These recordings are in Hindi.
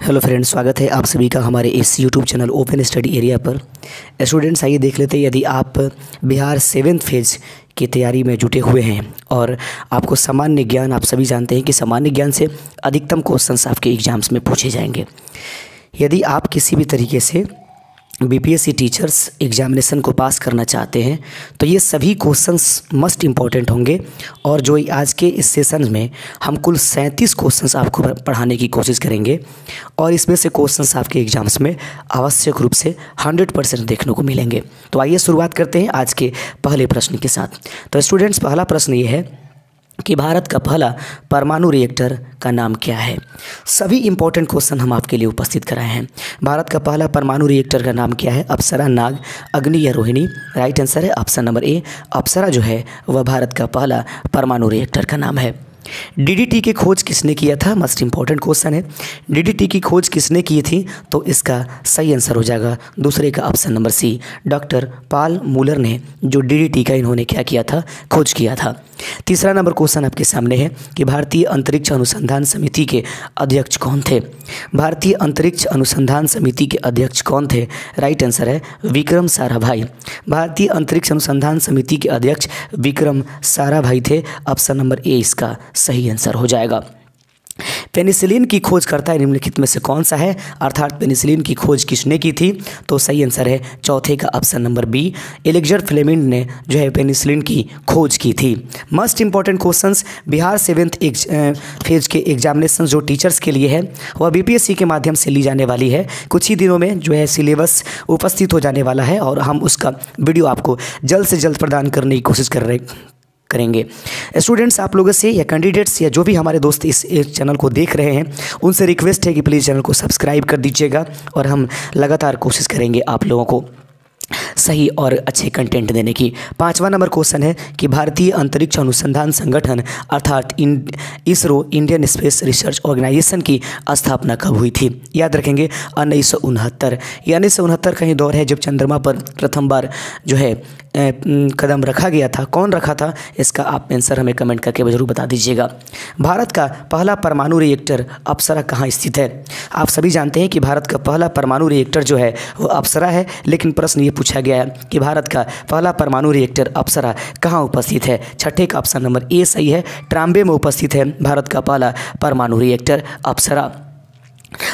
हेलो फ्रेंड्स, स्वागत है आप सभी का हमारे इस YouTube channel open study area पर। स्टूडेंट्स, आइए देख लेते हैं, यदि आप बिहार 7th फेज़ की तैयारी में जुटे हुए हैं और आपको सामान्य ज्ञान, आप सभी जानते हैं कि सामान्य ज्ञान से अधिकतम क्वेश्चंस आपके एग्ज़ाम्स में पूछे जाएंगे। यदि आप किसी भी तरीके से बीपीएससी टीचर्स एग्जामिनेशन को पास करना चाहते हैं तो ये सभी क्वेश्चंस मस्ट इम्पॉर्टेंट होंगे। और जो आज के इस सेशन में हम कुल 37 क्वेश्चंस आपको पढ़ाने की कोशिश करेंगे और इसमें से क्वेश्चंस आपके एग्जाम्स में आवश्यक रूप से 100% देखने को मिलेंगे। तो आइए शुरुआत करते हैं आज के पहले प्रश्न के साथ। तो स्टूडेंट्स, पहला प्रश्न ये है कि भारत का पहला परमाणु रिएक्टर का नाम क्या है। सभी इंपॉर्टेंट क्वेश्चन हम आपके लिए उपस्थित कराए हैं। भारत का पहला परमाणु रिएक्टर का नाम क्या है? अप्सरा, नाग, अग्नि या रोहिणी। राइट आंसर है ऑप्शन नंबर ए, अप्सरा जो है वह भारत का पहला परमाणु रिएक्टर का नाम है। डीडीटी की खोज किसने किया था? मस्ट इंपॉर्टेंट क्वेश्चन है। डीडीटी की खोज किसने की थी? तो इसका सही आंसर हो जाएगा दूसरे का option number C, doctor Paul Muller ने जो डीडीटी का इन्होंने क्या किया था? खोज किया था। तीसरा नंबर क्वेश्चन आपके सामने है कि भारतीय अंतरिक्ष अनुसंधान समिति के अध्यक्ष कौन थे? भारतीय अंतरिक्ष अनुसंधान समिति के अध्यक्ष कौन थे? राइट आंसर है विक्रम साराभाई। भारतीय अंतरिक्ष अनुसंधान समिति के अध्यक्ष विक्रम साराभाई थे। ऑप्शन नंबर ए इसका सही आंसर हो जाएगा। पेनिसिलिन की खोज करता है निम्नलिखित में से कौन सा है? अर्थात पेनिसिलिन की खोज किसने की थी? तो सही आंसर है चौथे का option number B, Alexander Fleming ने जो है पेनिसिलिन की खोज की थी। Most important questions Bihar 7th phase के एग्जामिनेशन जो टीचर्स के लिए है वह बीपीएससी के माध्यम से ली जाने वाली है। कुछ ही दिनों में जो है सिलेबस उपस्थित हो जाने वाला है और हम उसका वीडियो आपको जल्द से जल्द प्रदान करने की कोशिश करेंगे। स्टूडेंट्स, आप लोगों से या कैंडिडेट्स या जो भी हमारे दोस्त इस चैनल को देख रहे हैं उनसे रिक्वेस्ट है कि प्लीज़ चैनल को सब्सक्राइब कर दीजिएगा और हम लगातार कोशिश करेंगे आप लोगों को सही और अच्छे कंटेंट देने की। पांचवा नंबर क्वेश्चन है कि भारतीय अंतरिक्ष अनुसंधान संगठन अर्थात ISRO, Indian Space Research Organisation की स्थापना कब हुई थी? याद रखेंगे 1969। ये 1969 का ही दौर है जब चंद्रमा पर प्रथम बार जो है कदम रखा गया था। कौन रखा था? इसका आप आंसर हमें कमेंट करके जरूर बता दीजिएगा। भारत का पहला परमाणु रिएक्टर अप्सरा कहाँ स्थित है? आप सभी जानते हैं कि भारत का पहला परमाणु रिएक्टर जो है वो अप्सरा है, लेकिन प्रश्न ये पूछा गया है कि भारत का पहला परमाणु रिएक्टर अप्सरा कहाँ उपस्थित है? छठे का ऑप्शन नंबर ए सही है, ट्राम्बे में उपस्थित है भारत का पहला परमाणु रिएक्टर अप्सरा।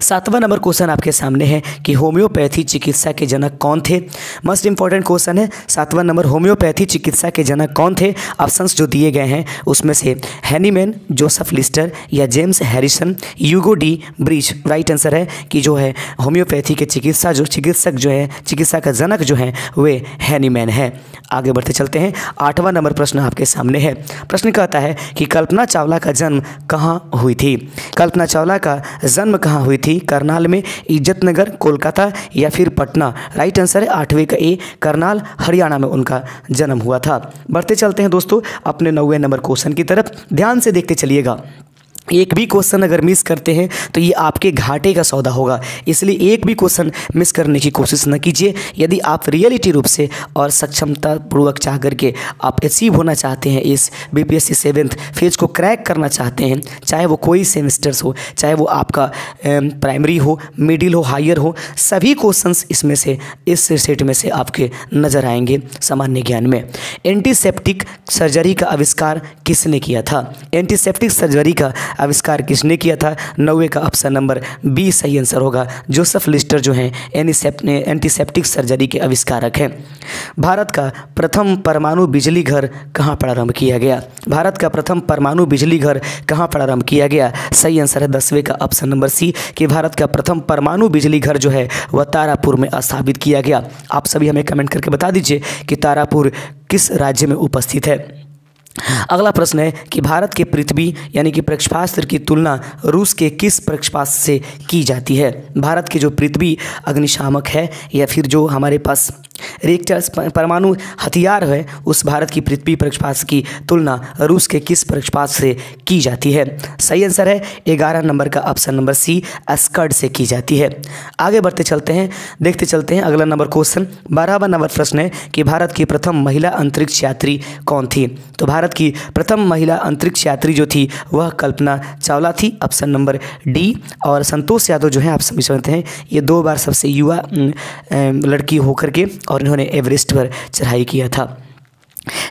सातवां नंबर क्वेश्चन आपके सामने है कि होम्योपैथी चिकित्सा के जनक कौन थे? मस्ट इंपॉर्टेंट क्वेश्चन है। सातवां नंबर, होम्योपैथी चिकित्सा के जनक कौन थे? ऑप्शंस जो दिए गए हैं उसमें से हैनीमैन, जोसेफ लिस्टर या James Harrison, Hugo de bridge. Right answer है कि जो है होम्योपैथी के चिकित्सा का जनक जो है वे हैनीमैन है। आगे बढ़ते चलते हैं। आठवां नंबर प्रश्न आपके सामने है। प्रश्न कहता है कि कल्पना चावला का जन्म कहाँ हुई थी? कल्पना चावला का जन्म कहाँ हुई थी? करनाल में, इज्जतनगर, कोलकाता या फिर पटना। राइट आंसर है आठवें का ए, करनाल, हरियाणा में उनका जन्म हुआ था। बढ़ते चलते हैं दोस्तों अपने 9वें नंबर क्वेश्चन की तरफ। ध्यान से देखते चलिएगा। एक भी क्वेश्चन अगर मिस करते हैं तो ये आपके घाटे का सौदा होगा, इसलिए एक भी क्वेश्चन मिस करने की कोशिश न कीजिए। यदि आप रियलिटी रूप से और सक्षमतापूर्वक चाह करके आप अचीव होना चाहते हैं, इस बीपीएससी 7th फेज को क्रैक करना चाहते हैं, चाहे वो कोई सेमेस्टर्स हो, चाहे वो आपका प्राइमरी हो, मिडिल हो, हायर हो, सभी क्वेश्चंस इसमें से इस सेट में से आपके नज़र आएंगे सामान्य ज्ञान में। एंटीसेप्टिक सर्जरी का आविष्कार किसने किया था? एंटीसेप्टिक सर्जरी का आविष्कार किसने किया था? 9वें का ऑप्शन नंबर बी सही आंसर होगा। जोसेफ लिस्टर जो हैं एंटीसेप्टिक सर्जरी के आविष्कारक हैं। भारत का प्रथम परमाणु बिजली घर कहाँ प्रारंभ किया गया? भारत का प्रथम परमाणु बिजली घर कहाँ प्रारंभ किया गया? सही आंसर है 10वें का ऑप्शन नंबर सी कि भारत का प्रथम परमाणु बिजली घर जो है वह तारापुर में स्थापित किया गया। आप सभी हमें कमेंट करके बता दीजिए कि तारापुर किस राज्य में उपस्थित है। अगला प्रश्न है कि भारत के पृथ्वी यानी कि प्रक्षेपास्त्र की तुलना रूस के किस प्रक्षेपास्त्र से की जाती है? भारत के जो पृथ्वी अग्निशामक है या फिर जो हमारे पास रिएक्टर परमाणु हथियार है उस भारत की पृथ्वी प्रक्षेपास्त्र की तुलना रूस के किस प्रक्षेपास्त्र से की जाती है? सही आंसर है 11 नंबर का ऑप्शन नंबर सी, स्कड से की जाती है। आगे बढ़ते चलते हैं, देखते चलते हैं अगला नंबर क्वेश्चन। 12वां नंबर प्रश्न है कि भारत की प्रथम महिला अंतरिक्ष यात्री कौन थी? तो भारत की प्रथम महिला अंतरिक्ष यात्री जो थी वह कल्पना चावला थी, ऑप्शन नंबर डी। और संतोष यादव जो है आप सभी जानते हैं ये 2 बार सबसे युवा लड़की होकर के और इन्होंने एवरेस्ट पर चढ़ाई किया था।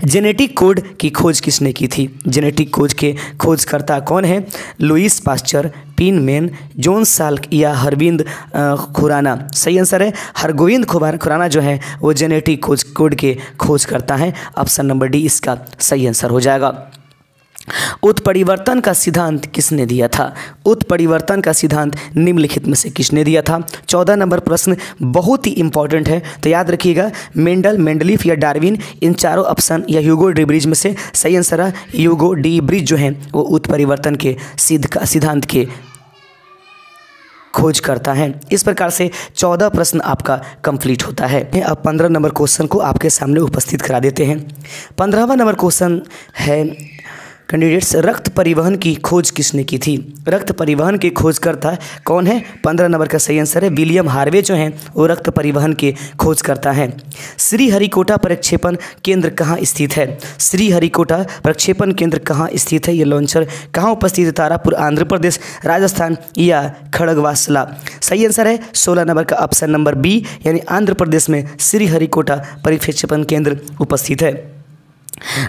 जेनेटिक कोड की खोज किसने की थी? जेनेटिक कोड के खोजकर्ता कौन है? लुईस पास्चर, पिनमेन, जॉन साल्क या हरगोविंद खुराना? सही आंसर है हरगोविंद खुराना जो है वो जेनेटिक कोड के खोजकर्ता हैं, ऑप्शन नंबर डी इसका सही आंसर हो जाएगा। उत्परिवर्तन का सिद्धांत किसने दिया था? उत्परिवर्तन का सिद्धांत निम्नलिखित में से किसने दिया था? 14 नंबर प्रश्न बहुत ही इंपॉर्टेंट है, तो याद रखिएगा मेंडल, मेंडलीफ या डार्विन, इन चारों ऑप्शन या ह्यूगो डी ब्रिज में से सही आंसर है ह्यूगो डी ब्रिज जो है वो उत्परिवर्तन के सिद्धांत के खोज करता है। इस प्रकार से 14 प्रश्न आपका कंप्लीट होता है। अब 15 नंबर क्वेश्चन को आपके सामने उपस्थित करा देते हैं। 15वां नंबर क्वेश्चन है कैंडिडेट्स, रक्त परिवहन की खोज किसने की थी? रक्त परिवहन के खोजकर्ता कौन है? 15 नंबर का सही आंसर है विलियम हार्वे जो हैं वो रक्त परिवहन के खोजकर्ता हैं। श्रीहरिकोटा प्रक्षेपण केंद्र कहाँ स्थित है? श्रीहरिकोटा प्रक्षेपण केंद्र कहाँ स्थित है? ये लॉन्चर कहाँ उपस्थित है? तारापुर, आंध्र प्रदेश, राजस्थान या खड़गवासला? सही आंसर है 16 नंबर का ऑप्शन नंबर बी, यानी आंध्र प्रदेश में श्रीहरिकोटा प्रक्षेपण केंद्र उपस्थित है।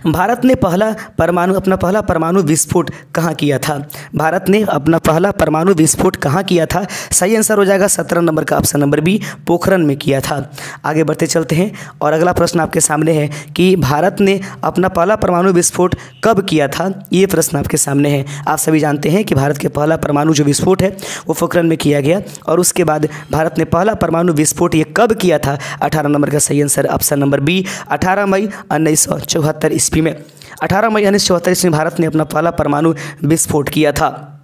भारत ने अपना पहला परमाणु विस्फोट कहाँ किया था? भारत ने अपना पहला परमाणु विस्फोट कहाँ किया था? सही आंसर हो जाएगा 17 नंबर का ऑप्शन नंबर बी, पोखरण में किया था। आगे बढ़ते चलते हैं और अगला प्रश्न आपके सामने है कि भारत ने अपना पहला परमाणु विस्फोट कब किया था? ये प्रश्न आपके सामने है। आप सभी जानते हैं कि भारत के पहला परमाणु जो विस्फोट है वो पोखरण में किया गया और उसके बाद भारत ने पहला परमाणु विस्फोट ये कब किया था? 18 नंबर का सही आंसर ऑप्शन नंबर बी, 18 मई 1974 ईस्वी में। 18 मई 1974 ईस्वी में भारत ने अपना पहला परमाणु विस्फोट किया था।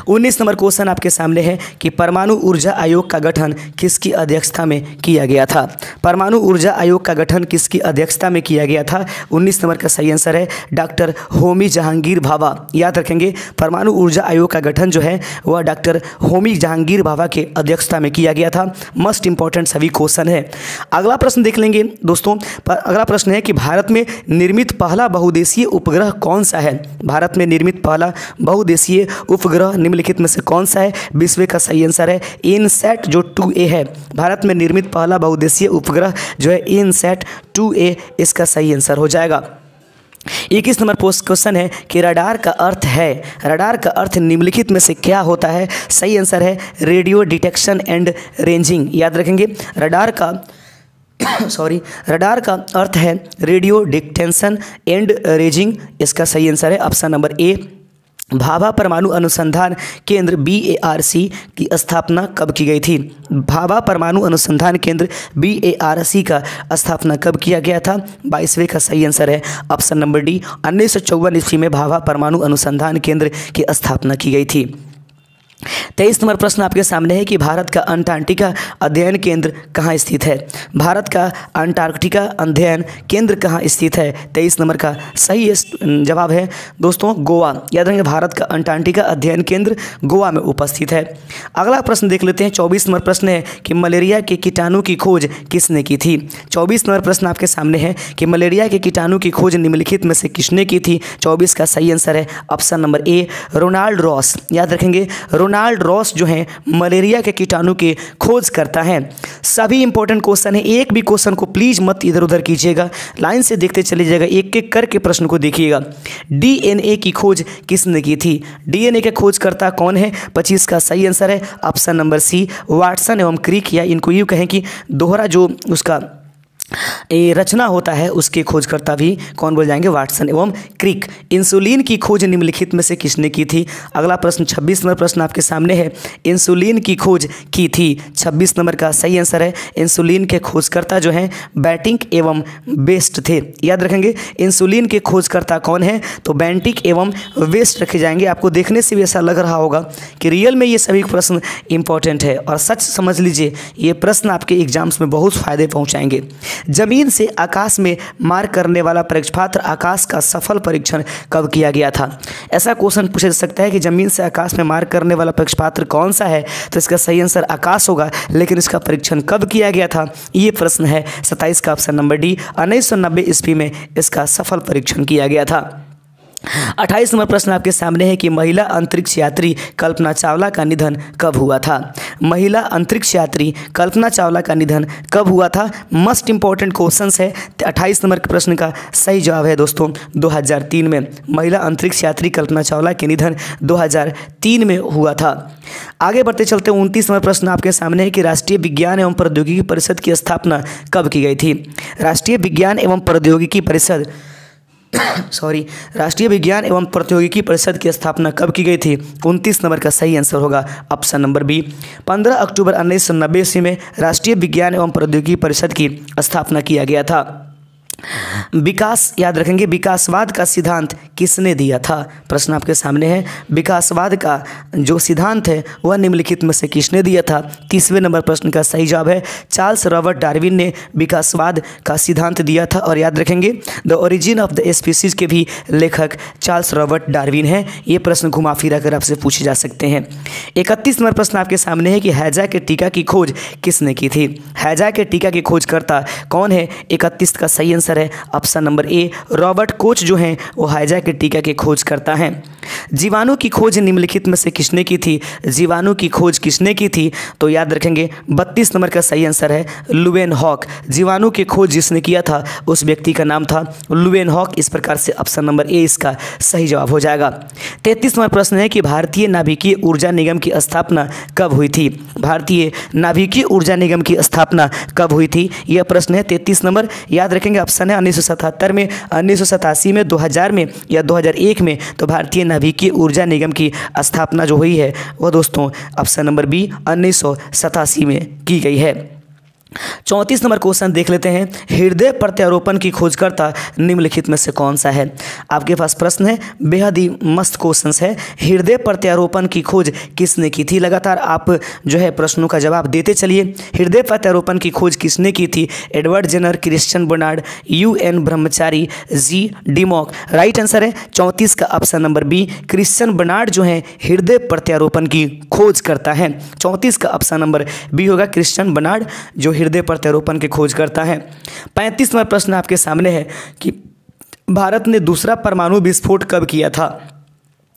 19 नंबर क्वेश्चन आपके सामने है कि परमाणु ऊर्जा आयोग का गठन किसकी अध्यक्षता में किया गया था? परमाणु ऊर्जा आयोग का गठन किसकी अध्यक्षता में किया गया था? 19 नंबर का सही आंसर है डॉक्टर होमी जहांगीर भाभा। याद रखेंगे परमाणु ऊर्जा आयोग का गठन जो है वह डॉक्टर होमी जहांगीर भाभा के अध्यक्षता में किया गया था। मस्ट इंपॉर्टेंट सभी क्वेश्चन है। अगला प्रश्न देख लेंगे दोस्तों। अगला प्रश्न है कि भारत में निर्मित पहला बहुउद्देशीय उपग्रह कौन सा है? भारत में निर्मित पहला बहुउद्देशीय उपग्रह निम्नलिखित में से कौन सा है? 20वें का सही आंसर है इनसैट जो 2A है। भारत में निर्मित पहला बहुउद्देशीय उपग्रह जो है इनसैट 2A, इसका सही आंसर हो जाएगा। 21 नंबर क्वेश्चन है कि रडार का अर्थ है, रडार का अर्थ निम्नलिखित में से क्या होता है? सही आंसर है रेडियो डिटेक्शन एंड रेंजिंग। याद रखेंगे रडार का अर्थ है रेडियो डिटेक्शन एंड रेंजिंग, इसका सही आंसर है ऑप्शन नंबर ए। भाभा परमाणु अनुसंधान केंद्र BARC की स्थापना कब की गई थी? भाभा परमाणु अनुसंधान केंद्र BARC का स्थापना कब किया गया था? 22वें का सही आंसर है ऑप्शन नंबर डी, 1954 ईस्वी में भाभा परमाणु अनुसंधान केंद्र की स्थापना की गई थी। 23 नंबर प्रश्न आपके सामने है कि भारत का अंटार्कटिका अध्ययन केंद्र कहाँ स्थित है? भारत का अंटार्कटिका अध्ययन केंद्र कहाँ स्थित है? 23 नंबर का सही जवाब है दोस्तों गोवा। याद रखेंगे भारत का अंटार्कटिका अध्ययन केंद्र गोवा में उपस्थित है। अगला प्रश्न देख लेते हैं। 24 नंबर प्रश्न है कि मलेरिया के कीटाणु की खोज किसने की थी? 24 नंबर प्रश्न आपके सामने है कि मलेरिया के कीटाणु की खोज निम्नलिखित में से किसने की थी? 24 का सही आंसर है option number A, Ronald Ross. याद रखेंगे रोनाल्ड रॉस जो है मलेरिया के कीटाणु के खोज करता है। सभी इंपॉर्टेंट क्वेश्चन है, एक भी क्वेश्चन को प्लीज मत इधर उधर कीजिएगा, लाइन से देखते चले जाएगा, एक एक करके प्रश्न को देखिएगा। DNA की खोज किसने की थी? DNA के खोजकर्ता कौन है? 25 का सही आंसर है ऑप्शन नंबर सी, वाटसन एवं क्रिक, या इनको यूँ कहें कि दोहरा जो उसका ये रचना होता है उसके खोजकर्ता भी कौन बोल जाएंगे? वाटसन एवं क्रिक। इंसुलिन की खोज निम्नलिखित में से किसने की थी? अगला प्रश्न 26 नंबर प्रश्न आपके सामने है, इंसुलिन की खोज की थी। 26 नंबर का सही आंसर है इंसुलिन के खोजकर्ता जो हैं बेंटिक एवं वेस्ट थे। याद रखेंगे इंसुलिन के खोजकर्ता कौन है? तो बेंटिक एवं वेस्ट रखे जाएंगे। आपको देखने से भी ऐसा लग रहा होगा कि रियल में ये सभी प्रश्न इंपॉर्टेंट है, और सच समझ लीजिए ये प्रश्न आपके एग्जाम्स में बहुत फ़ायदे पहुँचाएंगे। जमीन से आकाश में मार करने वाला प्रक्षेपास्त्र आकाश का सफल परीक्षण कब किया गया था। ऐसा क्वेश्चन पूछा जा सकता है कि जमीन से आकाश में मार करने वाला प्रक्षेपास्त्र कौन सा है, तो इसका सही आंसर आकाश होगा, लेकिन इसका परीक्षण कब किया गया था, ये प्रश्न है 27 का ऑप्शन नंबर डी। 1990 ईस्वी में इसका सफल परीक्षण किया गया था। 28 नंबर प्रश्न आपके सामने है कि महिला अंतरिक्ष यात्री कल्पना चावला का निधन कब हुआ था। महिला अंतरिक्ष यात्री कल्पना चावला का निधन कब हुआ था, मस्ट इंपॉर्टेंट क्वेश्चंस है। 28 नंबर के प्रश्न का सही जवाब है दोस्तों 2003 में। महिला अंतरिक्ष यात्री कल्पना चावला के निधन 2003 में हुआ था। आगे बढ़ते चलते 29 नंबर प्रश्न आपके सामने है कि राष्ट्रीय विज्ञान एवं प्रौद्योगिकी परिषद की स्थापना कब की गई थी। राष्ट्रीय विज्ञान एवं प्रौद्योगिकी परिषद राष्ट्रीय विज्ञान एवं प्रौद्योगिकी परिषद की स्थापना कब की गई थी। 29 नंबर का सही आंसर होगा ऑप्शन नंबर बी। 15 अक्टूबर 1990 ईस्वी में राष्ट्रीय विज्ञान एवं प्रौद्योगिकी परिषद की स्थापना किया गया था। विकास, याद रखेंगे, विकासवाद का सिद्धांत किसने दिया था। प्रश्न आपके सामने है, विकासवाद का जो सिद्धांत है वह निम्नलिखित में से किसने दिया था। 30वें नंबर प्रश्न का सही जवाब है चार्ल्स रॉबर्ट डार्विन ने विकासवाद का सिद्धांत दिया था। और याद रखेंगे the origin of the species के भी लेखक चार्ल्स रॉबर्ट डार्विन है। ये प्रश्न घुमा फिरा कर आपसे पूछे जा सकते हैं। 31 नंबर प्रश्न आपके सामने है कि हैजा के टीका की खोज किसने की थी। हैजा के टीका की खोजकर्ता कौन है। 31 का सही आंसर है ऑप्शन नंबर ए, रॉबर्ट कोच जो हैं वो हैजा के टीका के खोज करता हैं। जीवाणु की खोज निम्नलिखित में से किसने की थी। जीवाणु की खोज किसने की थी, तो याद रखेंगे 32 नंबर का सही आंसर है लुवेनहॉक। जीवाणु की खोज जिसने किया था उस व्यक्ति का नाम था लुवेनहॉक। इस प्रकार से ऑप्शन नंबर ए इसका सही जवाब हो जाएगा। 33 नंबर प्रश्न है कि भारतीय नाभिकीय ऊर्जा निगम की स्थापना कब हुई थी। भारतीय नाभिकीय ऊर्जा निगम की स्थापना कब हुई थी, यह प्रश्न है 33 नंबर। याद रखेंगे ऑप्शन है 1977 में, 1987 में, 2000 में या 2001 में। तो भारतीय नाभिकीय ऊर्जा निगम की स्थापना जो हुई है वह दोस्तों ऑप्शन नंबर बी 1987 में की गई है। 34 नंबर क्वेश्चन देख लेते हैं, हृदय प्रत्यारोपण की खोजकर्ता निम्नलिखित में से कौन सा है। आपके पास प्रश्न है, बेहद ही मस्त क्वेश्चन है। हृदय प्रत्यारोपण की खोज किसने की थी। लगातार आप जो है प्रश्नों का जवाब देते चलिए। हृदय प्रत्यारोपण की खोज किसने की थी। Edward Jenner, Christian Barnard, UN Brahmachari, G Dimock. Right answer है 34 का option number B, Christian Barnard जो है हृदय प्रत्यारोपण की खोज करता है। 34 का ऑप्शन नंबर बी होगा, क्रिश्चियन बर्नार्ड जो हृदय प्रत्यारोपण की खोज करता है। 35 नंबर प्रश्न आपके सामने है कि भारत ने दूसरा परमाणु विस्फोट कब किया था।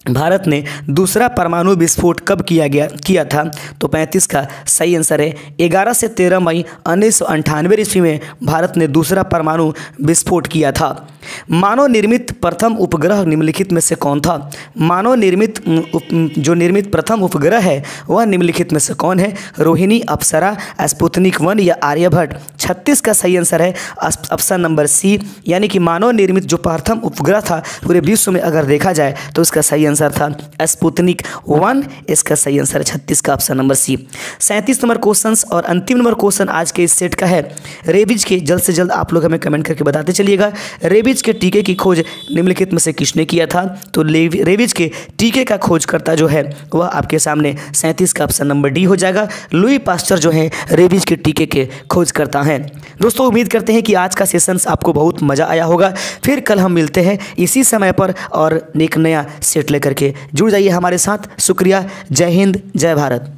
भारत ने दूसरा परमाणु विस्फोट कब किया था, तो 35 का सही आंसर है 11 से 13 मई 1998 ईस्वी में भारत ने दूसरा परमाणु विस्फोट किया था। मानव निर्मित प्रथम उपग्रह निम्नलिखित में से कौन था। मानव निर्मित निर्मित प्रथम उपग्रह है वह निम्नलिखित में से कौन है। रोहिणी, अप्सरा, स्पुतनिक 1 या आर्यभट्ट। 36 का सही आंसर है ऑप्शन नंबर सी, यानी कि मानव निर्मित जो प्रथम उपग्रह था पूरे विश्व में अगर देखा जाए तो इसका सही आंसर था स्पुतनिक 1। इसका सही आंसर है 36 का option number C. 37 number question और अंतिम नंबर क्वेश्चन आज के इस सेट का है। रेबीज के जल्द से जल्द आप लोग हमें कमेंट करके बताते चलिएगा, रेबीज के टीके की खोज निम्नलिखित में से किसने किया था। तो रेबीज के टीके का खोजकर्ता जो है वह आपके सामने 37 का ऑप्शन नंबर डी हो जाएगा। लुई पास्चर जो है रेबीज के टीके के खोजकर्ता हैं। दोस्तों उम्मीद करते हैं कि आज का सेशन आपको बहुत मज़ा आया होगा। फिर कल हम मिलते हैं इसी समय पर और एक नया सेट करके जुड़ जाइए हमारे साथ। शुक्रिया। जय हिंद, जय भारत।